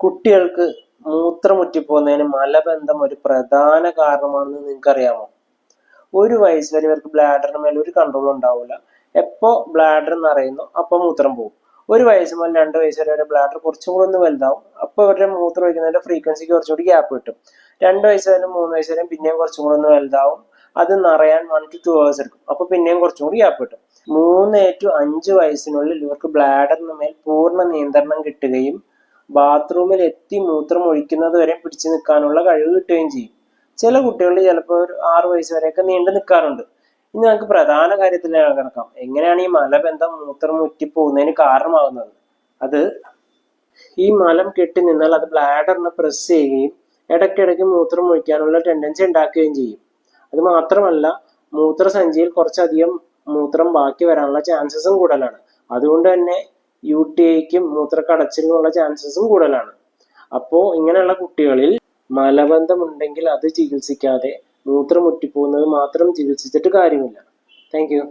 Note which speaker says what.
Speaker 1: കുട്ടികൾക്ക് മൂത്രമുറ്റിപ്പോകുന്നതിന് മലബന്ധം ഒരു പ്രധാന കാരണമാണെന്ന് നിങ്ങൾക്കറിയാമോ? ഒരു വയസ്സ് വരെ ഇവർക്ക് ബ്ലാഡറിന് മേലെ ഒരു കൺട്രോൾ ഉണ്ടാവില്ല. എപ്പോ ബ്ലാഡർ നിറയുന്നു അപ്പൊ മൂത്രം പോകും. ഒരു വയസ്സ് മുതൽ 2 വയസ്സ് വരെ ബ്ലാഡർ കുറച്ചും കൂടെ ഒന്ന് വലുതാവും. അപ്പൊ ഇവരുടെ മൂത്രം ഒഴിക്കുന്നതിന്റെ ഫ്രീക്വൻസിക്ക് കുറച്ചുകൂടി ഗ്യാപ്പ് കിട്ടും. 2 വയസ്സ് വരെ 3 വയസ്സ് വരെ പിന്നെയും കുറച്ചും കൂടെ ഒന്ന് വലുതാവും. അത് നിറയാൻ 1 to 2 hours എടുക്കും. അപ്പൊ പിന്നെയും കുറച്ചും കൂടി ഗ്യാപ്പ് കിട്ടും. 3 to 5 വയസ്സിനുള്ളിൽ ഇവർക്ക് ബ്ലാഡറിന് മേൽ പൂർണ്ണ നിയന്ത്രണം കിട്ടുകയും ബാത്റൂമിൽ എത്തി മൂത്രം ഒഴിക്കുന്നത് വരെ പിടിച്ചു നിൽക്കാനുള്ള കഴിവ് കിട്ടുകയും ചെയ്യും. ചില കുട്ടികൾ ചിലപ്പോൾ ഒരു 6 വയസ്സ് വരെയൊക്കെ നീണ്ടു നിൽക്കാറുണ്ട്. ഇനി നമുക്ക് പ്രധാന കാര്യത്തിൽ കിടക്കാം. എങ്ങനെയാണ് ഈ മലബന്ധം മൂത്രം മുറ്റിപ്പോകുന്നതിന് കാരണമാകുന്നത്? അത് ഈ മലം കെട്ടി നിന്നാൽ അത് ബ്ലാഡറിനെ പ്രസ് ചെയ്യുകയും ഇടയ്ക്കിടയ്ക്ക് മൂത്രം ഒഴിക്കാനുള്ള ടെൻഡൻസി ഉണ്ടാക്കുകയും ചെയ്യും. അത് മാത്രമല്ല, മൂത്രസഞ്ചിയിൽ കുറച്ചധികം മൂത്രം ബാക്കി വരാനുള്ള ചാൻസസും കൂടുതലാണ്. അതുകൊണ്ട് തന്നെ UTIക്കും മൂത്രക്കടച്ചിലിനുള്ള ചാൻസസും കൂടുതലാണ്. അപ്പോൾ ഇങ്ങനെയുള്ള കുട്ടികളിൽ മലബന്ധം ഉണ്ടെങ്കിൽ അത് ചികിത്സിക്കാതെ മൂത്രം മുറ്റിപ്പോകുന്നത് മാത്രം ചികിത്സിച്ചിട്ട് കാര്യമില്ല. Thank you.